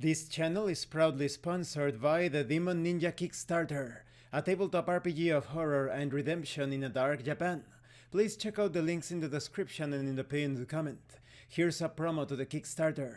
This channel is proudly sponsored by the Demon Ninja Kickstarter, a tabletop RPG of horror and redemption in a dark Japan. Please check out the links in the description and in the pinned comment. Here's a promo to the Kickstarter.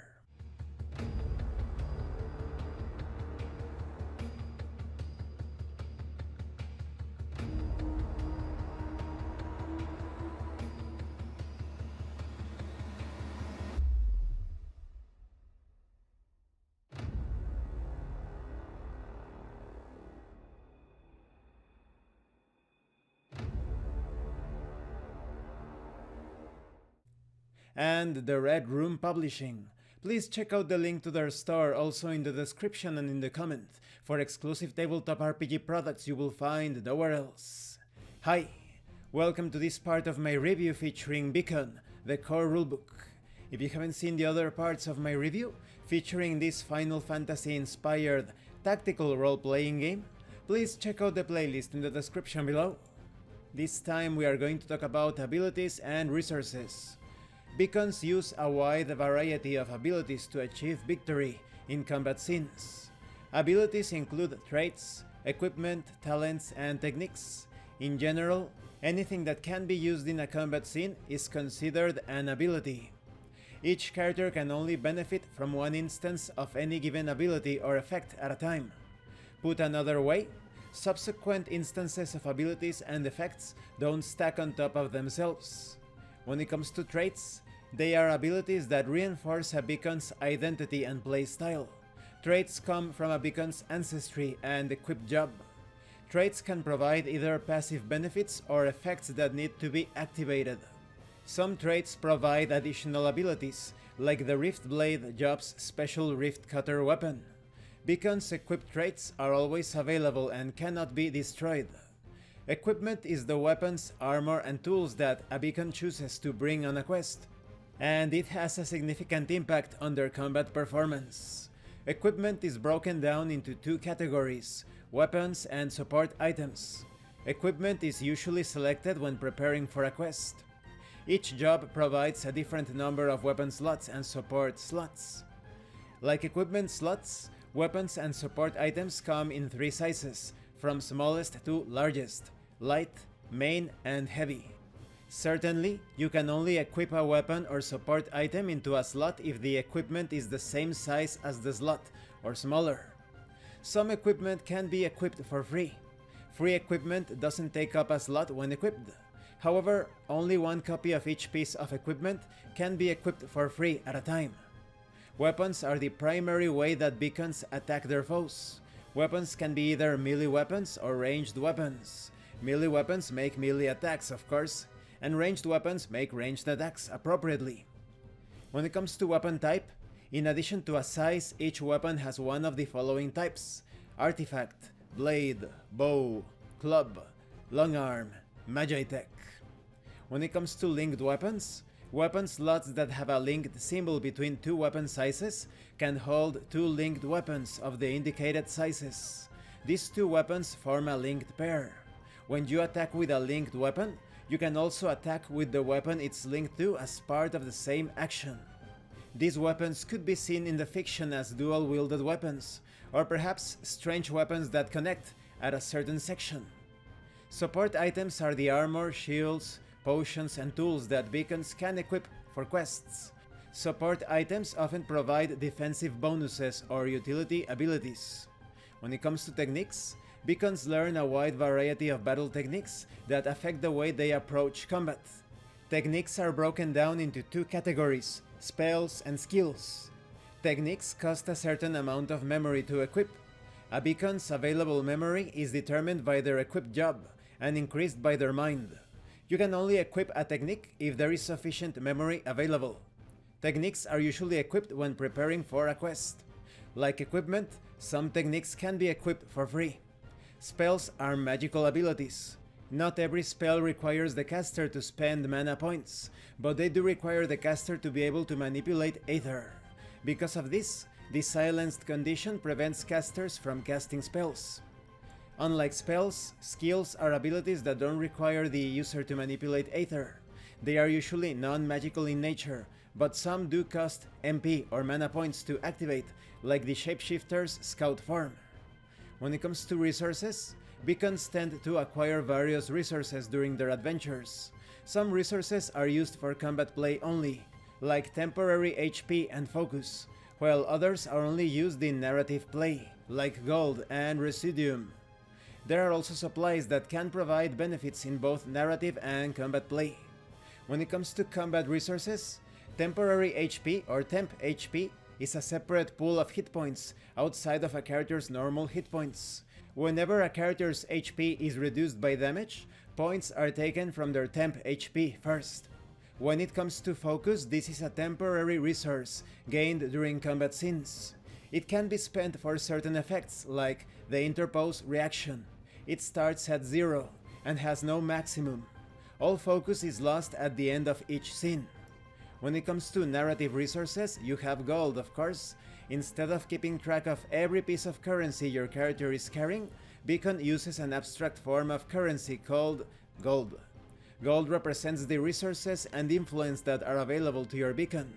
And the Red Room Publishing. Please check out the link to their store also in the description and in the comment for exclusive tabletop RPG products you will find nowhere else. Hi, welcome to this part of my review featuring Beacon, the core rulebook. If you haven't seen the other parts of my review featuring this Final Fantasy inspired tactical role-playing game, please check out the playlist in the description below. This time we are going to talk about abilities and resources. Beacons use a wide variety of abilities to achieve victory in combat scenes. Abilities include traits, equipment, talents, and techniques. In general, anything that can be used in a combat scene is considered an ability. Each character can only benefit from one instance of any given ability or effect at a time. Put another way, subsequent instances of abilities and effects don't stack on top of themselves. When it comes to traits, they are abilities that reinforce a beacon's identity and playstyle. Traits come from a beacon's ancestry and equipped job. Traits can provide either passive benefits or effects that need to be activated. Some traits provide additional abilities, like the Rift Blade job's special Rift Cutter weapon. Beacon's equipped traits are always available and cannot be destroyed. Equipment is the weapons, armor, and tools that a beacon chooses to bring on a quest, and it has a significant impact on their combat performance. Equipment is broken down into two categories: weapons and support items. Equipment is usually selected when preparing for a quest. Each job provides a different number of weapon slots and support slots. Like equipment slots, weapons and support items come in three sizes, from smallest to largest: light, main, and heavy. Certainly, you can only equip a weapon or support item into a slot if the equipment is the same size as the slot, or smaller. Some equipment can be equipped for free. Free equipment doesn't take up a slot when equipped. However, only one copy of each piece of equipment can be equipped for free at a time. Weapons are the primary way that beacons attack their foes. Weapons can be either melee weapons or ranged weapons. Melee weapons make melee attacks, of course, and ranged weapons make ranged attacks appropriately. When it comes to weapon type, in addition to a size, each weapon has one of the following types: artifact, blade, bow, club, long arm, magitech. When it comes to linked weapons, weapon slots that have a linked symbol between two weapon sizes can hold two linked weapons of the indicated sizes. These two weapons form a linked pair. When you attack with a linked weapon, you can also attack with the weapon it's linked to as part of the same action. These weapons could be seen in the fiction as dual-wielded weapons, or perhaps strange weapons that connect at a certain section. Support items are the armor, shields, potions, and tools that beacons can equip for quests. Support items often provide defensive bonuses or utility abilities. When it comes to techniques, beacons learn a wide variety of battle techniques that affect the way they approach combat. Techniques are broken down into two categories: spells and skills. Techniques cost a certain amount of memory to equip. A beacon's available memory is determined by their equipped job and increased by their mind. You can only equip a technique if there is sufficient memory available. Techniques are usually equipped when preparing for a quest. Like equipment, some techniques can be equipped for free. Spells are magical abilities. Not every spell requires the caster to spend mana points, but they do require the caster to be able to manipulate Aether. Because of this, the silenced condition prevents casters from casting spells. Unlike spells, skills are abilities that don't require the user to manipulate Aether. They are usually non-magical in nature, but some do cost MP or mana points to activate, like the Shapeshifter's Scout form. When it comes to resources, beacons tend to acquire various resources during their adventures. Some resources are used for combat play only, like temporary HP and focus, while others are only used in narrative play, like gold and residuum. There are also supplies that can provide benefits in both narrative and combat play. When it comes to combat resources, temporary HP or temp HP is a separate pool of hit points outside of a character's normal hit points. Whenever a character's HP is reduced by damage, points are taken from their temp HP first. When it comes to focus, this is a temporary resource gained during combat scenes. It can be spent for certain effects, like the interpose reaction. It starts at 0 and has no maximum. All focus is lost at the end of each scene. When it comes to narrative resources, you have gold, of course. Instead of keeping track of every piece of currency your character is carrying, Beacon uses an abstract form of currency called gold. Gold represents the resources and influence that are available to your beacon.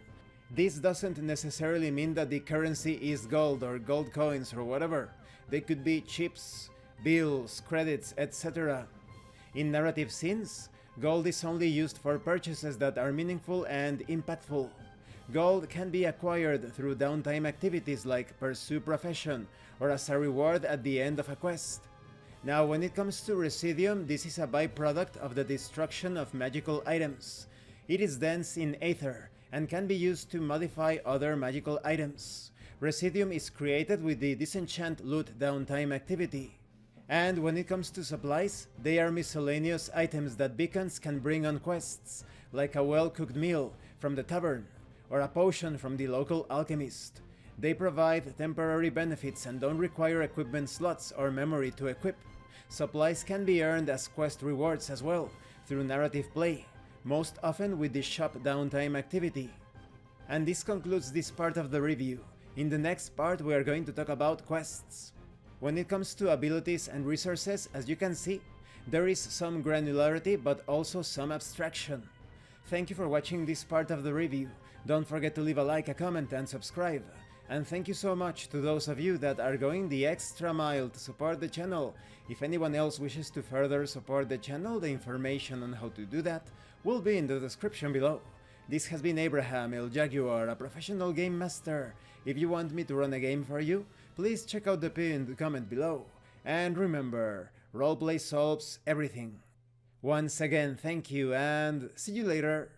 This doesn't necessarily mean that the currency is gold or gold coins or whatever. They could be chips, bills, credits, etc. In narrative scenes, gold is only used for purchases that are meaningful and impactful. Gold can be acquired through downtime activities like Pursue Profession or as a reward at the end of a quest. Now, when it comes to Residuum, this is a byproduct of the destruction of magical items. It is dense in Aether and can be used to modify other magical items. Residuum is created with the Disenchant Loot downtime activity. And when it comes to supplies, they are miscellaneous items that beacons can bring on quests, like a well-cooked meal from the tavern, or a potion from the local alchemist. They provide temporary benefits and don't require equipment slots or memory to equip. Supplies can be earned as quest rewards as well, through narrative play, most often with the shop downtime activity. And this concludes this part of the review. In the next part we are going to talk about quests. When it comes to abilities and resources, as you can see, there is some granularity but also some abstraction. Thank you for watching this part of the review. Don't forget to leave a like, a comment and subscribe. And thank you so much to those of you that are going the extra mile to support the channel. If anyone else wishes to further support the channel, the information on how to do that will be in the description below. This has been Abraham El Jaguar, a professional game master. If you want me to run a game for you, please check out the pinned comment below. And remember, roleplay solves everything. Once again, thank you and see you later.